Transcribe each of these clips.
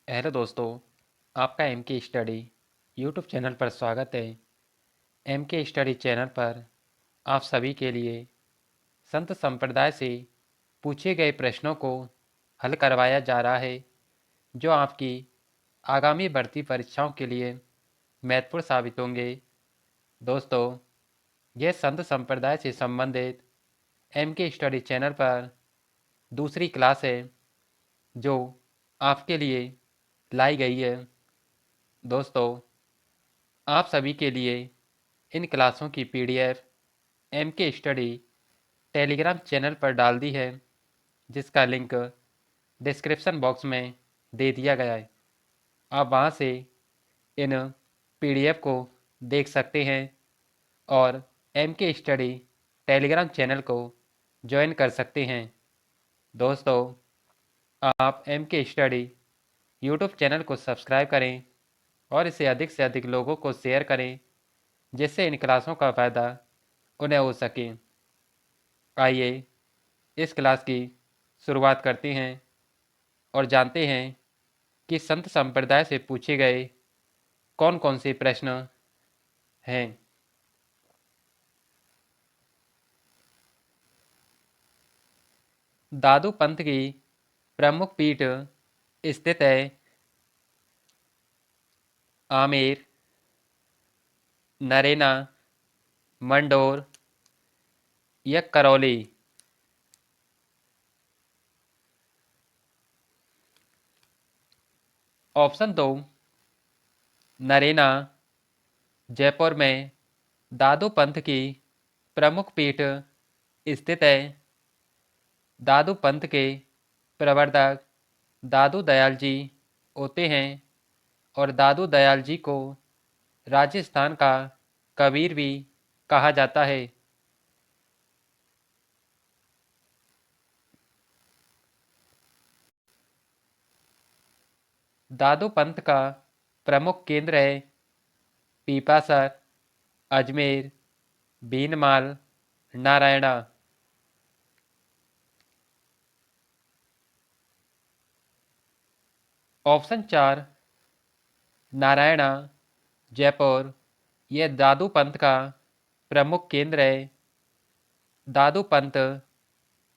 Hello दोस्तों, आपका M के स्टडी यूट्यूब चैनल पर स्वागत है। एम के स्टडी चैनल पर आप सभी के लिए संत संप्रदाय से पूछे गए प्रश्नों को हल करवाया जा रहा है, जो आपकी आगामी भर्ती परीक्षाओं के लिए महत्वपूर्ण साबित होंगे। दोस्तों, यह संत संप्रदाय से संबंधित एम के स्टडी चैनल पर दूसरी क्लास है, जो आपके लिए लाई गई है। दोस्तों, आप सभी के लिए इन क्लासों की पीडीएफ एम के स्टडी टेलीग्राम चैनल पर डाल दी है, जिसका लिंक डिस्क्रिप्शन बॉक्स में दे दिया गया है। आप वहां से इन पीडीएफ को देख सकते हैं और एम के स्टडी टेलीग्राम चैनल को ज्वाइन कर सकते हैं। दोस्तों, आप एम के स्टडी यूट्यूब चैनल को सब्सक्राइब करें और इसे अधिक से अधिक लोगों को शेयर करें, जिससे इन क्लासों का फ़ायदा उन्हें हो सके। आइए इस क्लास की शुरुआत करते हैं और जानते हैं कि संत संप्रदाय से पूछे गए कौन कौन से प्रश्न हैं। दादू पंथ की प्रमुख पीठ स्थित है आमेर, नरेना, मंडोर या करौली। ऑप्शन दो, नरेना जयपुर में दादू पंथ की प्रमुख पीठ स्थित है। दादू पंथ के प्रवर्तक दादू दयाल जी होते हैं और दादू दयाल जी को राजस्थान का कबीर भी कहा जाता है। दादू पंथ का प्रमुख केंद्र है पीपासर, अजमेर, भीनमाल, नारायणा। ऑप्शन चार, नारायणा जयपुर, यह दादू पंथ का प्रमुख केंद्र है। दादू पंथ,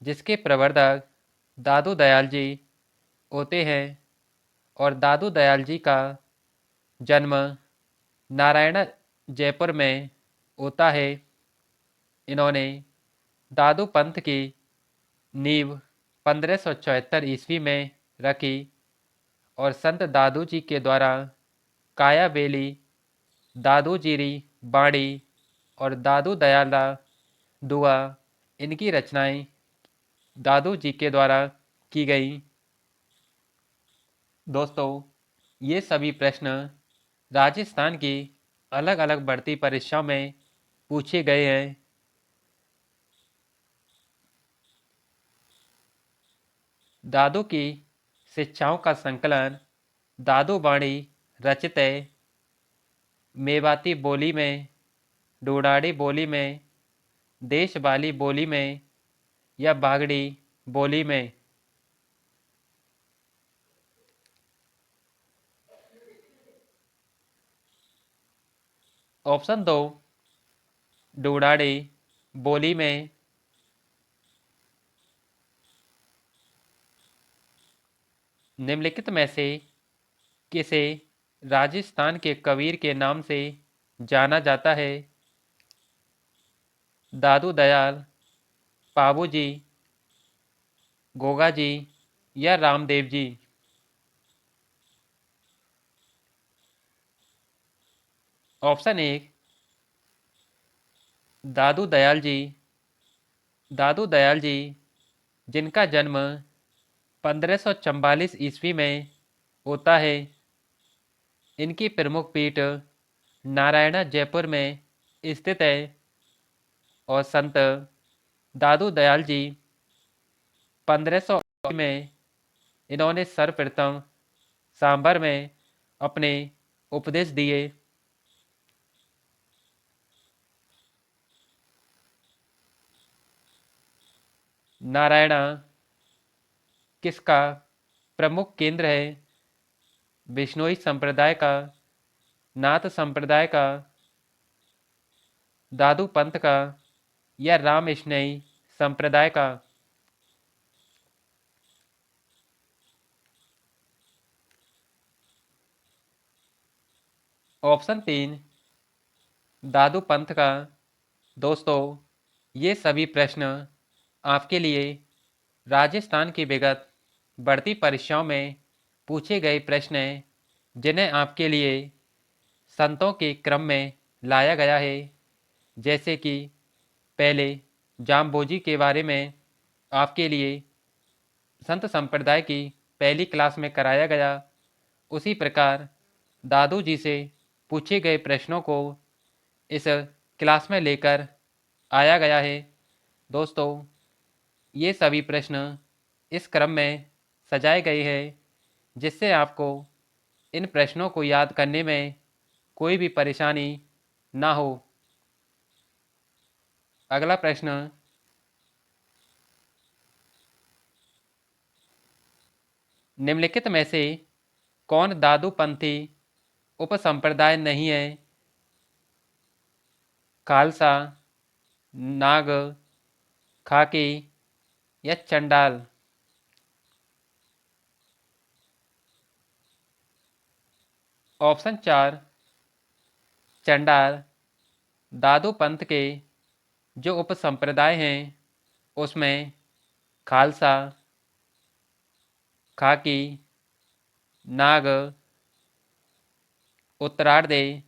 जिसके प्रवर्तक दादू दयाल जी होते हैं और दादू दयाल जी का जन्म नारायण जयपुर में होता है। इन्होंने दादू पंथ की नींव 1574 ईस्वी में रखी और संत दादू जी के द्वारा काया बेली, दादू जीरी बाणी और दादू दयाला दुआ, इनकी रचनाएं दादू जी के द्वारा की गई। दोस्तों, ये सभी प्रश्न राजस्थान की अलग अलग भर्ती परीक्षाओं में पूछे गए हैं। दादू की शिक्षाओं का संकलन दादू बाणी रचित है। मेवाती बोली में, ढूंढाड़ी बोली में, देशवाली बोली में या बागड़ी बोली में। ऑप्शन दो, ढूंढाड़ी बोली में। निम्नलिखित में से किसे राजस्थान के कबीर के नाम से जाना जाता है? दादू दयाल, पाबू जी, गोगा जी या रामदेव जी। ऑप्शन एक, दादू दयाल जी। दादू दयाल जी, जिनका जन्म 1544 ईस्वी में होता है, इनकी प्रमुख पीठ नारायणा जयपुर में स्थित है और संत दादू दयाल जी 1500 में इन्होंने सर्वप्रथम सांभर में अपने उपदेश दिए। नारायणा किसका प्रमुख केंद्र है? बिश्नोई संप्रदाय का, नाथ संप्रदाय का, दादू पंथ का या राम स्नेही संप्रदाय का? ऑप्शन 3 दादू पंथ का। दोस्तों, ये सभी प्रश्न आपके लिए राजस्थान की विगत बढ़ती परीक्षाओं में पूछे गए प्रश्न हैं, जिन्हें आपके लिए संतों के क्रम में लाया गया है। जैसे कि पहले जाम्बोजी के बारे में आपके लिए संत संप्रदाय की पहली क्लास में कराया गया, उसी प्रकार दादू जी से पूछे गए प्रश्नों को इस क्लास में लेकर आया गया है। दोस्तों, ये सभी प्रश्न इस क्रम में सजाए गए हैं, जिससे आपको इन प्रश्नों को याद करने में कोई भी परेशानी ना हो। अगला प्रश्न, निम्नलिखित में से कौन दादू पंथी उपसंप्रदाय नहीं है? खालसा, नाग, खाकी या चंडाल? ऑप्शन 4 चंडाल। दादू पंथ के जो उपसंप्रदाय हैं उसमें खालसा, खाकी, नाग, उत्तरार्धेय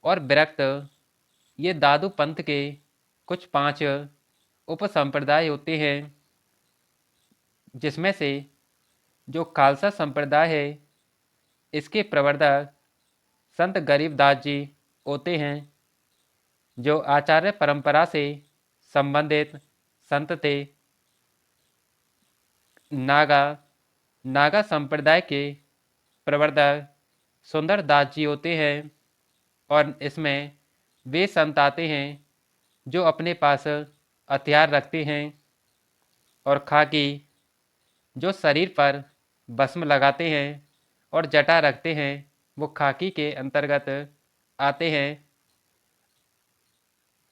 और विरक्त, ये दादू पंथ के कुछ 5 उपसंप्रदाय होते हैं, जिसमें से जो खालसा संप्रदाय है इसके प्रवर्तक संत गरीबदास जी होते हैं, जो आचार्य परंपरा से संबंधित संत थे। नागा नागा संप्रदाय के प्रवर्तक सुंदर दास जी होते हैं, और इसमें वे संत आते हैं जो अपने पास हथियार रखते हैं। और खाकी, जो शरीर पर भस्म लगाते हैं और जटा रखते हैं, वो खाकी के अंतर्गत आते हैं।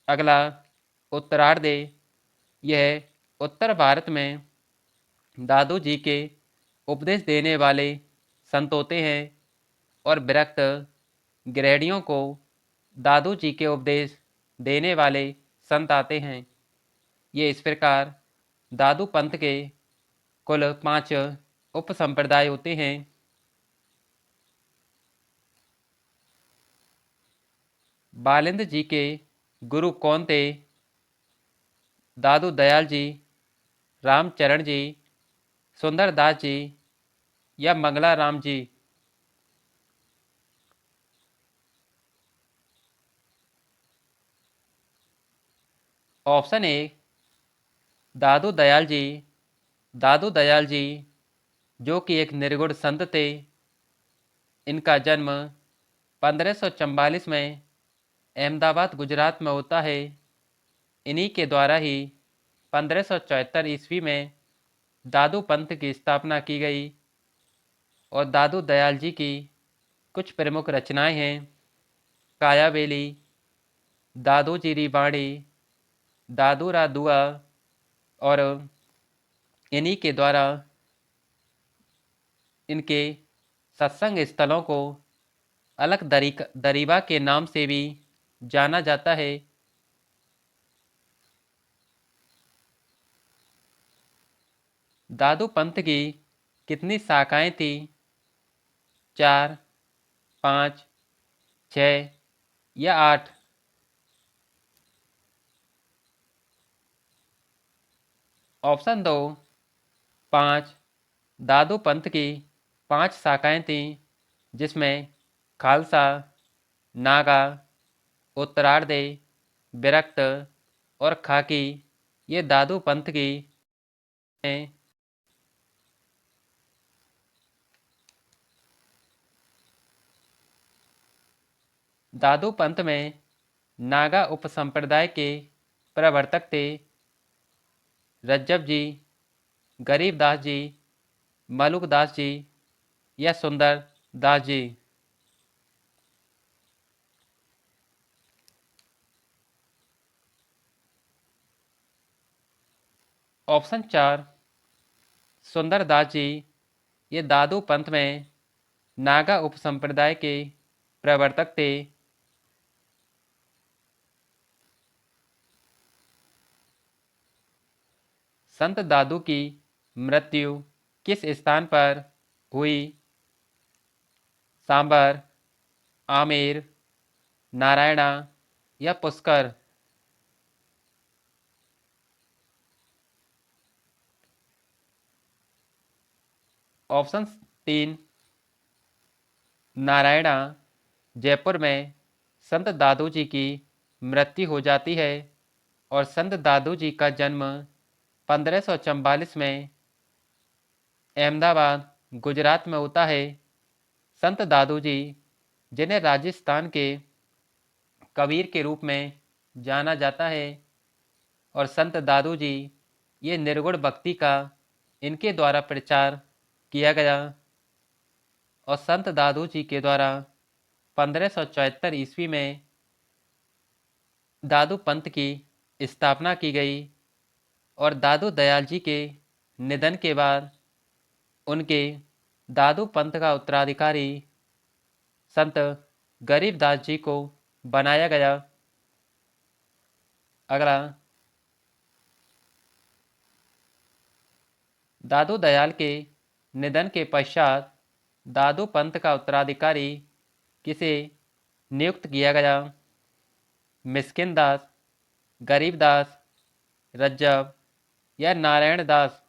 अगला उत्तरार्धेय, यह उत्तर भारत में दादू जी के उपदेश देने वाले संत होते हैं, और विरक्त गृहणियों को दादू जी के उपदेश देने वाले संत आते हैं। ये इस प्रकार दादू पंथ के कुल 5 उपसंप्रदाय होते हैं। बालिंद जी के गुरु कौन थे? दादू दयाल जी, रामचरण जी, सुंदरदास जी या मंगला राम जी? ऑप्शन 1 दादू दयाल जी। दादू दयाल जी, जो कि एक निर्गुण संत थे, इनका जन्म 1544 में अहमदाबाद गुजरात में होता है। इन्हीं के द्वारा ही 1574 ईस्वी में दादू पंथ की स्थापना की गई। और दादू दयाल जी की कुछ प्रमुख रचनाएं हैं: कायावेली, दादू जीरी बाणी, दादू रा दुआ, और इन्हीं के द्वारा इनके सत्संग स्थलों को अलग दरीबा के नाम से भी जाना जाता है। दादू पंथ की कितनी शाखाएं थी? 4, 5, 6 या 8? ऑप्शन 2 5 दादू पंथ की 5 शाखाएं थीं, जिसमें खालसा, नागा, उत्तरार्धेय, विरक्त और खाकी, ये दादू पंथ की हैं। दादू पंथ में नागा उपसंप्रदाय के प्रवर्तक थे रज्जब जी, गरीबदास जी, मलुकदास जी या सुंदर दास जी। ऑप्शन 4 सुंदर दास जी। ये दादू पंथ में नागा उपसंप्रदाय के प्रवर्तक थे। संत दादू की मृत्यु किस स्थान पर हुई? सांबर, आमेर, नारायणा या पुष्कर? ऑप्शन 3 नारायणा। जयपुर में संत दादू जी की मृत्यु हो जाती है और संत दादू जी का जन्म 1544 में अहमदाबाद, गुजरात में होता है। संत दादू जी, जिन्हें राजस्थान के कबीर के रूप में जाना जाता है, और संत दादू जी, ये निर्गुण भक्ति का इनके द्वारा प्रचार किया गया और संत दादू जी के द्वारा 1574 ईस्वी में दादू पंथ की स्थापना की गई और दादू दयाल जी के निधन के बाद उनके दादू पंथ का उत्तराधिकारी संत गरीबदास जी को बनाया गया। अगला, दादू दयाल के निधन के पश्चात दादू पंथ का उत्तराधिकारी किसे नियुक्त किया गया? मिस्किन दास, गरीब दास, रज्जब या नारायण दास?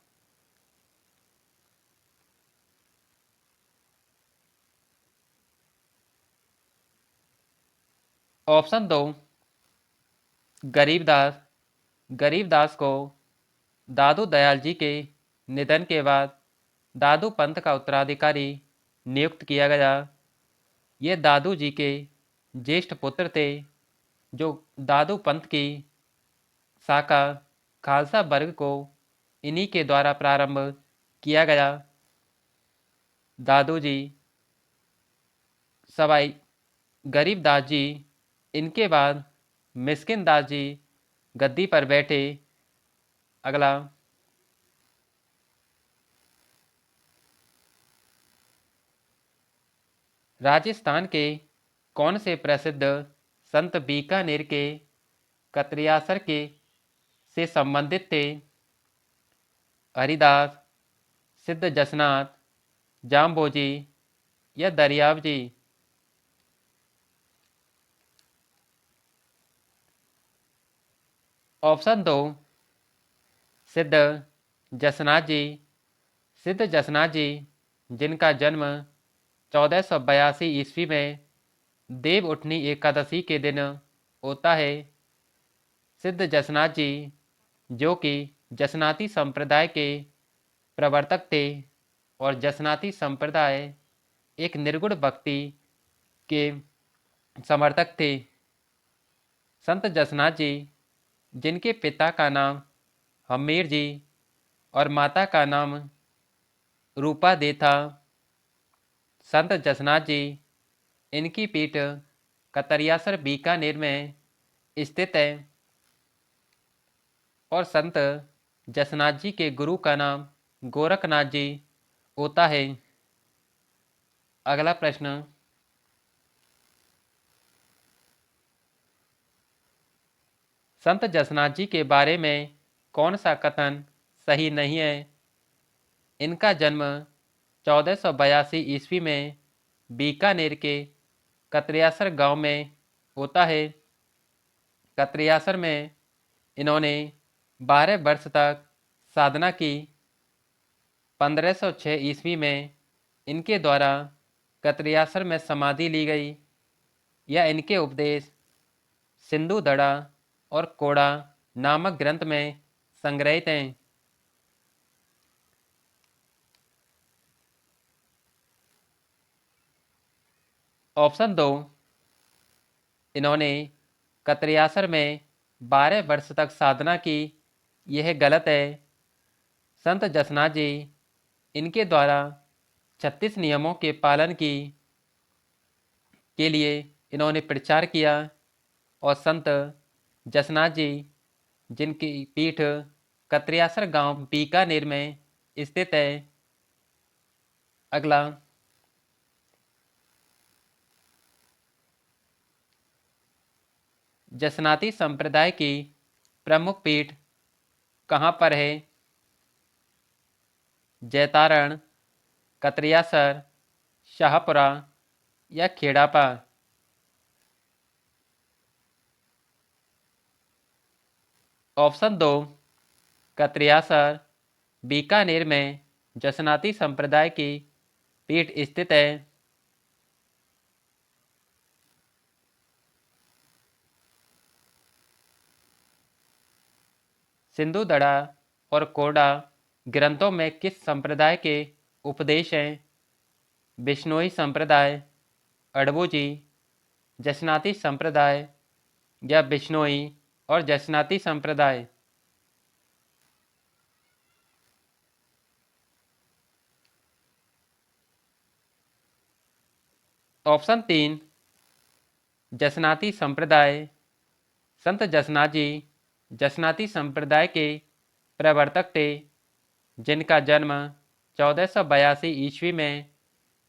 ऑप्शन 2 गरीबदास। गरीबदास को दादू दयाल जी के निधन के बाद दादू पंथ का उत्तराधिकारी नियुक्त किया गया। ये दादू जी के ज्येष्ठ पुत्र थे, जो दादू पंथ की शाखा खालसा वर्ग को इन्हीं के द्वारा प्रारंभ किया गया। दादू जी, सवाई गरीब दास जी, इनके बाद मिस्किन दास जी गद्दी पर बैठे। अगला, राजस्थान के कौन से प्रसिद्ध संत बीकानेर के कतरियासर के से संबंधित थे? हरिदास, सिद्ध जसनाथ, जाम्बोजी या दरियाव जी? ऑप्शन 2 सिद्ध जसनाथ जी। सिद्ध जसनाथ जी, जिनका जन्म 1482 ईस्वी में देव उठनी एकादशी के दिन होता है। सिद्ध जसनाथ जी, जो कि जसनाती संप्रदाय के प्रवर्तक थे और जसनाती संप्रदाय एक निर्गुण भक्ति के समर्थक थे। संत जसनाथ जी, जिनके पिता का नाम हमीर जी और माता का नाम रूपा दे था। संत जसनाथ जी, इनकी पीठ कतरियासर बीकानेर में स्थित है और संत जसनाथ जी के गुरु का नाम गोरखनाथ जी होता है। अगला प्रश्न, संत जसनाथ जी के बारे में कौन सा कथन सही नहीं है? इनका जन्म 1482 ईस्वी में बीकानेर के कतरियासर गांव में होता है। कतरियासर में इन्होंने 12 वर्ष तक साधना की। 1506 ईस्वी में इनके द्वारा कतरियासर में समाधि ली गई। यह इनके उपदेश सिंधु दड़ा और कोड़ा नामक ग्रंथ में संग्रहित हैं। ऑप्शन 2 इन्होंने कतरियासर में 12 वर्ष तक साधना की, यह गलत है। संत जसनाथ जी, इनके द्वारा 36 नियमों के पालन की के लिए इन्होंने प्रचार किया और संत जसनाथ जी, जिनकी पीठ कत्रियासर गांव बीकानेर में स्थित है। अगला, जसनाती संप्रदाय की प्रमुख पीठ कहाँ पर है? जैतारण, कत्रियासर, शाहपुरा या खेड़ापा? ऑप्शन 2, कत्रियासर, बीकानेर में जसनाती संप्रदाय की पीठ स्थित है। सिंधु दड़ा और कोडा ग्रंथों में किस संप्रदाय के उपदेश हैं? बिश्नोई संप्रदाय, अडबुजी, जसनाती संप्रदाय या बिश्नोई और जसनाती संप्रदाय? ऑप्शन 3, जसनाती संप्रदाय। संत जसनाथ जी जसनाती संप्रदाय के प्रवर्तक थे, जिनका जन्म 1482 ईस्वी में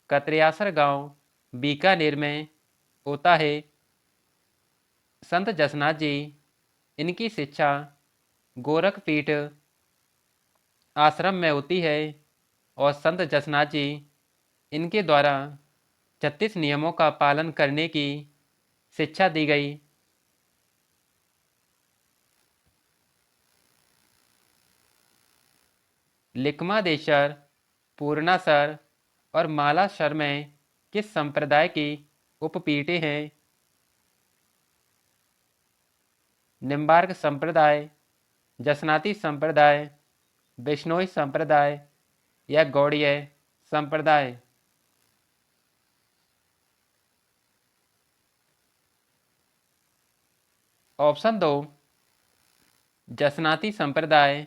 कत्रियासर गांव बीकानेर में होता है। संत जसनाथ जी, इनकी शिक्षा गोरखपीठ आश्रम में होती है और संत जसनाथ जी, इनके द्वारा 36 नियमों का पालन करने की शिक्षा दी गई। लिकमादेशर, पूर्णासर और मालासर में किस संप्रदाय की उपपीठें हैं? निम्बार्क संप्रदाय, जसनाती संप्रदाय, बिश्नोई संप्रदाय या गौड़ीय संप्रदाय? ऑप्शन 2, जसनाती संप्रदाय,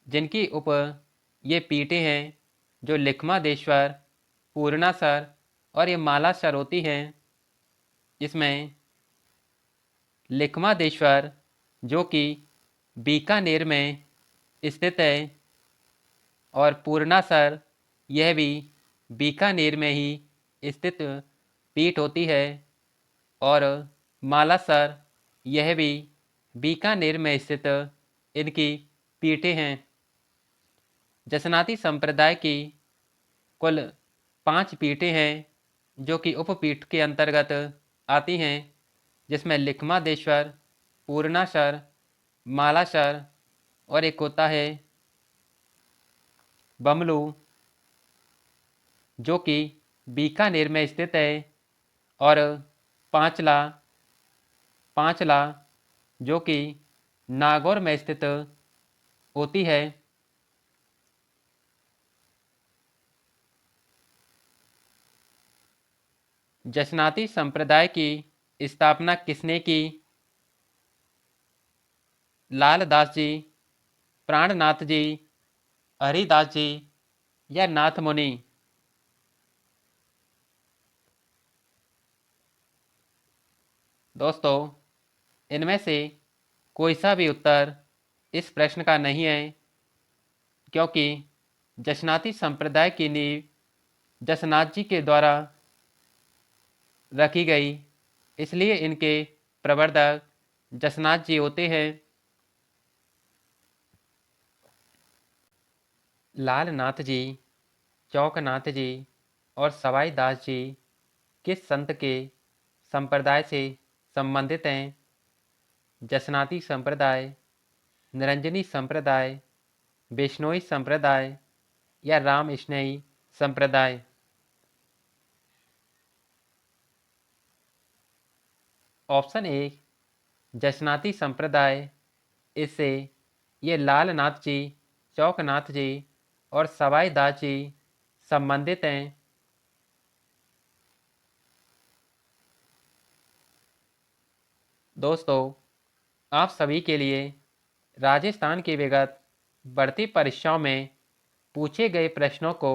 जिनकी ये पीठें हैं जो लिखमादेश्वर, पूर्णासर और ये मालासर होती हैं। इसमें लिखमादेश्वर, जो कि बीकानेर में स्थित है, और पूर्णासर, यह भी बीकानेर में ही स्थित पीठ होती है, और मालासर, यह भी बीकानेर में स्थित इनकी पीठें हैं। जसनाती संप्रदाय की कुल 5 पीठें हैं जो कि उपपीठ के अंतर्गत आती हैं, जिसमें लिखमादेश्वर, पूर्णासर, मालासर और एक होता है बमलू, जो कि बीकानेर में स्थित है, और पांचला पांचला जो कि नागौर में स्थित होती है। जसनाती संप्रदाय की स्थापना किसने की? लालदास जी, प्राणनाथ जी, हरिदास जी या नाथ मुनि? दोस्तों, इनमें से कोई सा भी उत्तर इस प्रश्न का नहीं है, क्योंकि जसनाती संप्रदाय की नींव जसनाथ जी के द्वारा रखी गई, इसलिए इनके प्रवर्तक जसनाथ जी होते हैं। लालनाथ जी, चौकनाथ जी और सवाई दास जी किस संत के संप्रदाय से संबंधित हैं? जसनाती संप्रदाय, निरंजनी संप्रदाय, बिश्नोई संप्रदाय या राम स्नेही संप्रदाय? ऑप्शन 1, जसनाती संप्रदाय। इससे ये लालनाथ जी, चौकनाथ जी और सवाई दास जी संबंधित हैं। दोस्तों, आप सभी के लिए राजस्थान की विगत बढ़ती परीक्षाओं में पूछे गए प्रश्नों को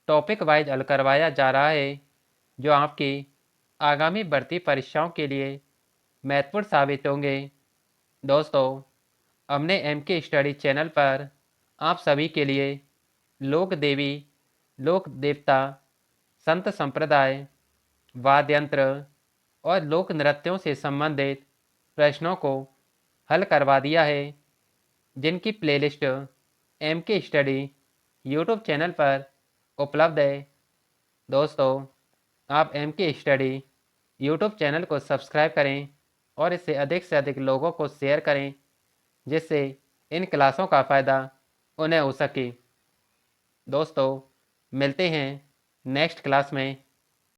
टॉपिक वाइज हल करवाया जा रहा है, जो आपकी आगामी भर्ती परीक्षाओं के लिए महत्वपूर्ण साबित होंगे। दोस्तों, हमने एम के स्टडी चैनल पर आप सभी के लिए लोक देवी, लोक देवता, संत संप्रदाय, वाद्य यंत्र और लोक नृत्यों से संबंधित प्रश्नों को हल करवा दिया है, जिनकी प्लेलिस्ट एम के स्टडी यूट्यूब चैनल पर उपलब्ध है। दोस्तों, आप एम के स्टडी यूट्यूब चैनल को सब्सक्राइब करें और इसे अधिक से अधिक लोगों को शेयर करें, जिससे इन क्लासों का फ़ायदा उन्हें हो सके। दोस्तों, मिलते हैं नेक्स्ट क्लास में।